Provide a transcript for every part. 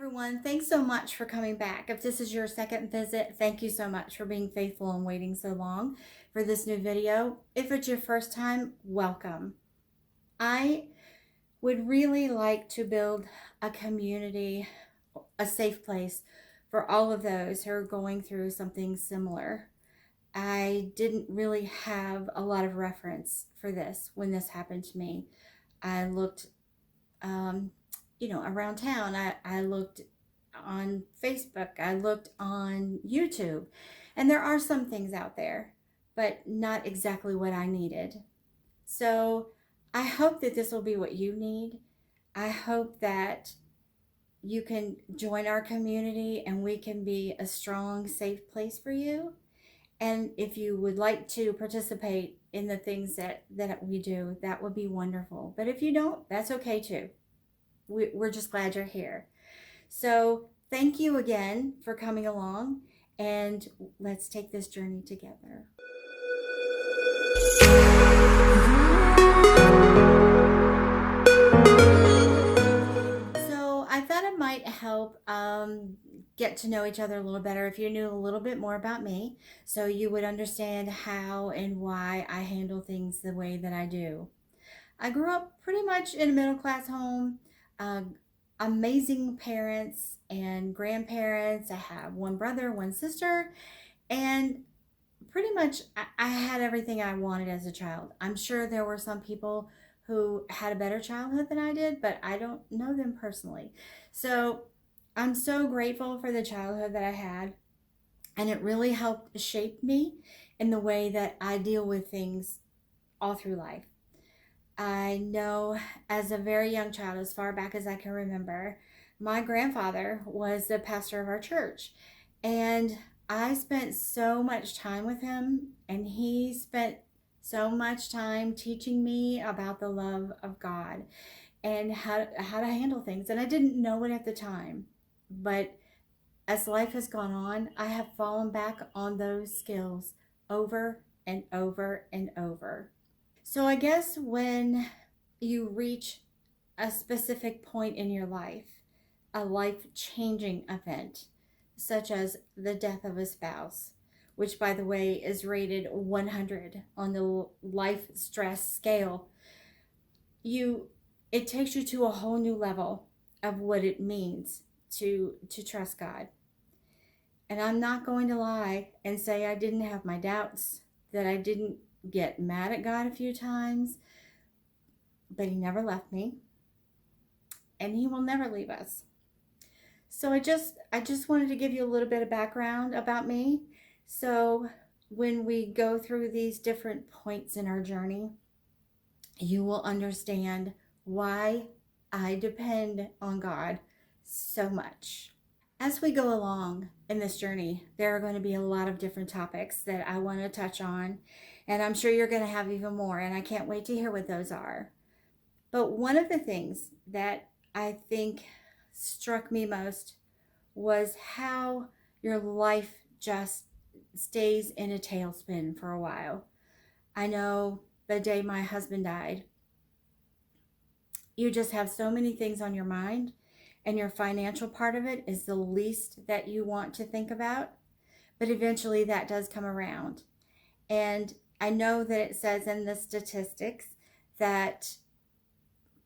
everyone. Thanks so much for coming back. If this is your second visit, thank you so much for being faithful and waiting so long for this new video. If it's your first time, welcome. I would really like to build a community, a safe place for all of those who are going through something similar. I didn't really have a lot of reference for this when this happened to me. I looked um, around town. I looked on Facebook, I looked on YouTube, and there are some things out there, but not exactly what I needed. So I hope that this will be what you need. I hope that you can join our community and we can be a strong, safe place for you. And if you would like to participate in the things that we do, that would be wonderful. But if you don't, that's okay too. We're just glad you're here. So thank you again for coming along, and let's take this journey together. So I thought it might help get to know each other a little better if you knew a little bit more about me, so you would understand how and why I handle things the way that I do. I grew up pretty much in a middle class home. Uh, Amazing parents and grandparents. I have one brother, one sister, and pretty much I had everything I wanted as a child. I'm sure there were some people who had a better childhood than I did, but I don't know them personally. So I'm so grateful for the childhood that I had, and it really helped shape me in the way that I deal with things all through life. I know as a very young child, as far back as I can remember, my grandfather was the pastor of our church. And I spent so much time with him, and he spent so much time teaching me about the love of God and how to handle things. And I didn't know it at the time. But as life has gone on, I have fallen back on those skills over and over and over. So I guess when you reach a specific point in your life, a life changing event, such as the death of a spouse, which by the way is rated 100 on the life stress scale, you it takes you to a whole new level of what it means to trust God. And I'm not going to lie and say I didn't have my doubts, that I didn't get mad at God a few times, but he never left me, and he will never leave us. So I just wanted to give you a little bit of background about me. So when we go through these different points in our journey, you will understand why I depend on God so much. As we go along in this journey, there are going to be a lot of different topics that I want to touch on, and I'm sure you're going to have even more, and I can't wait to hear what those are. But one of the things that I think struck me most was how your life just stays in a tailspin for a while. I know the day my husband died, you just have so many things on your mind, and your financial part of it is the least that you want to think about. But eventually that does come around. And I know that it says in the statistics that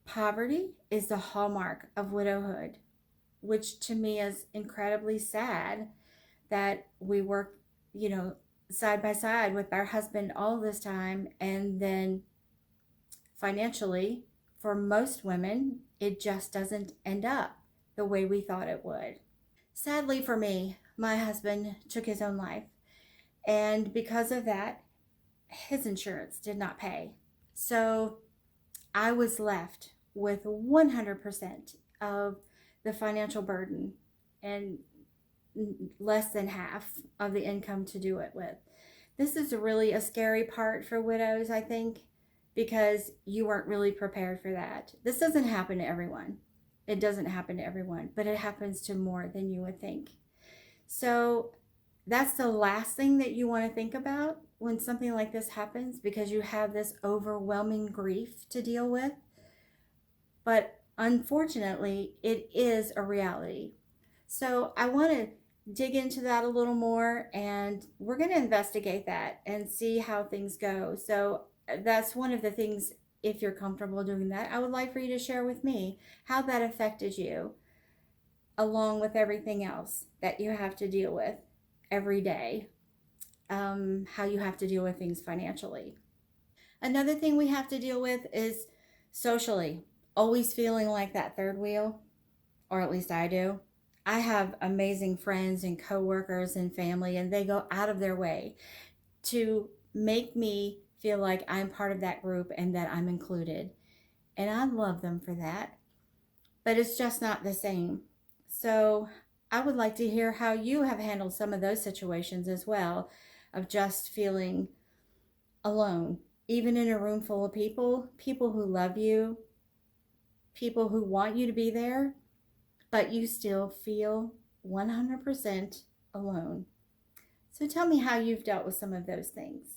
poverty is the hallmark of widowhood, which to me is incredibly sad that we work, side by side with our husband all this time, and then financially, for most women, it just doesn't end up the way we thought it would. Sadly for me, my husband took his own life, and because of that, his insurance did not pay. So I was left with 100% of the financial burden and less than half of the income to do it with. This is really a scary part for widows, I think, because you weren't really prepared for that. This doesn't happen to everyone. It doesn't happen to everyone, but it happens to more than you would think. So that's the last thing that you want to think about when something like this happens, because you have this overwhelming grief to deal with. But unfortunately, it is a reality. So I want to dig into that a little more, and we're going to investigate that and see how things go. So that's one of the things, if you're comfortable doing that, I would like for you to share with me how that affected you, along with everything else that you have to deal with every day, how you have to deal with things financially. Another thing we have to deal with is socially, always feeling like that third wheel, or at least I do. I have amazing friends and coworkers and family, and they go out of their way to make me feel like I'm part of that group and that I'm included. And I love them for that, but it's just not the same. So I would like to hear how you have handled some of those situations as well, of just feeling alone, even in a room full of people, people who love you, people who want you to be there, but you still feel 100% alone. So tell me how you've dealt with some of those things.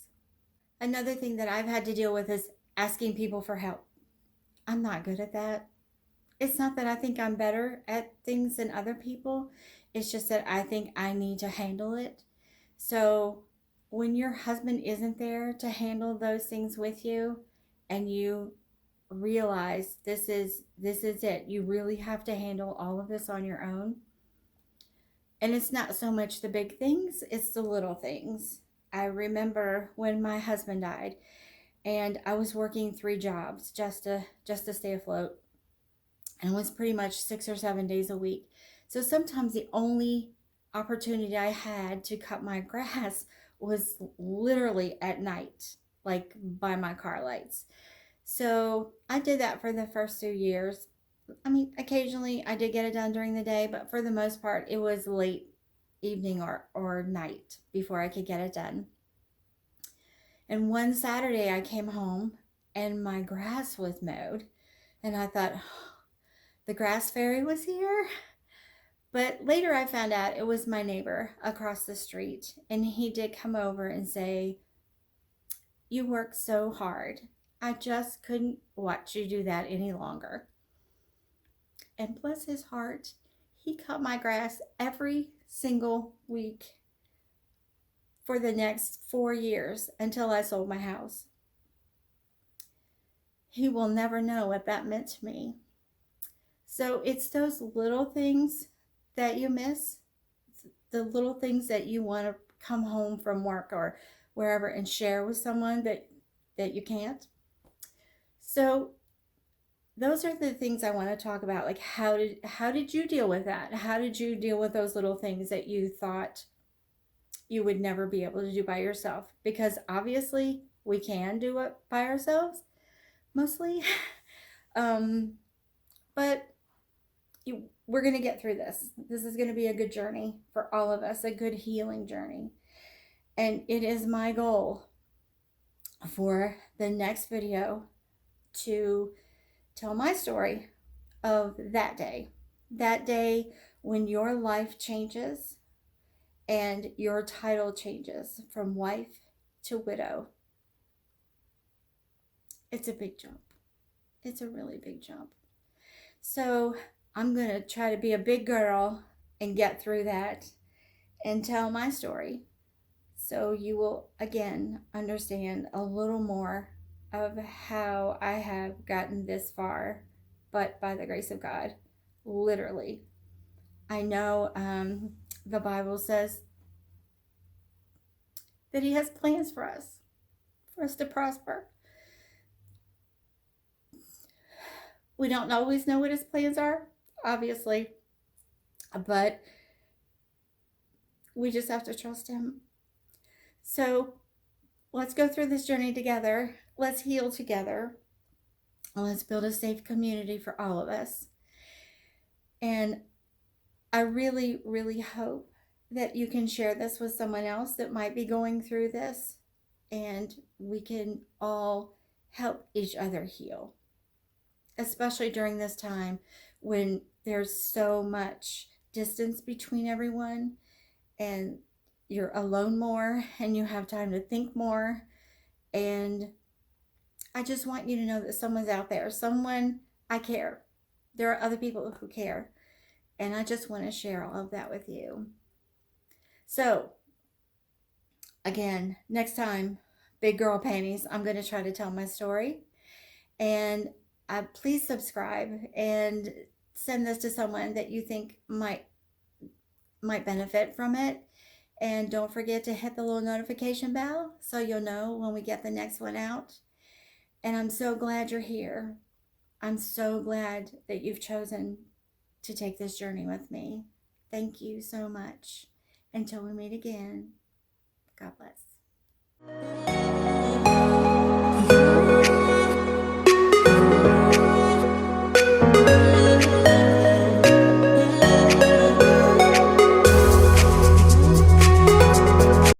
Another thing that I've had to deal with is asking people for help. I'm not good at that. It's not that I think I'm better at things than other people. It's just that I think I need to handle it. So when your husband isn't there to handle those things with you, and you realize this is it, you really have to handle all of this on your own. And it's not so much the big things, it's the little things. I remember when my husband died, and I was working 3 jobs just to stay afloat, and it was pretty much 6 or 7 days a week. So sometimes the only opportunity I had to cut my grass was literally at night, like by my car lights. So I did that for the first 2 years. I mean, occasionally I did get it done during the day, but for the most part, it was late evening or night before I could get it done. And one Saturday I came home and my grass was mowed. And I thought, oh, the grass fairy was here. But later I found out it was my neighbor across the street. And he did come over and say, "You work so hard. I just couldn't watch you do that any longer." And bless his heart, he cut my grass every single week for the next 4 years until I sold my house. He will never know what that meant to me. So it's those little things that you miss, the little things that you want to come home from work or wherever and share with someone that you can't. So those are the things I want to talk about. Like, how did you deal with that? How did you deal with those little things that you thought you would never be able to do by yourself? Because obviously we can do it by ourselves mostly. um, but we're going to get through this. This is going to be a good journey for all of us, a good healing journey. And it is my goal for the next video to tell my story of that day when your life changes and your title changes from wife to widow. It's a big jump. It's a really big jump. So I'm going to try to be a big girl and get through that and tell my story, so you will again understand a little more of how I have gotten this far, but by the grace of God, literally. I know the Bible says that He has plans for us to prosper. We don't always know what His plans are, obviously, but we just have to trust Him. So let's go through this journey together. Let's heal together. Let's build a safe community for all of us. And I really, really hope that you can share this with someone else that might be going through this, and we can all help each other heal, especially during this time when there's so much distance between everyone, and you're alone more and you have time to think more. And I just want you to know that someone's out there. I care. There are other people who care. And I just want to share all of that with you. So, again, next time, Big Girl Panties, I'm going to try to tell my story. And please subscribe and send this to someone that you think might benefit from it. And don't forget to hit the little notification bell so you'll know when we get the next one out. And I'm so glad you're here. I'm so glad that you've chosen to take this journey with me. Thank you so much. Until we meet again, God bless.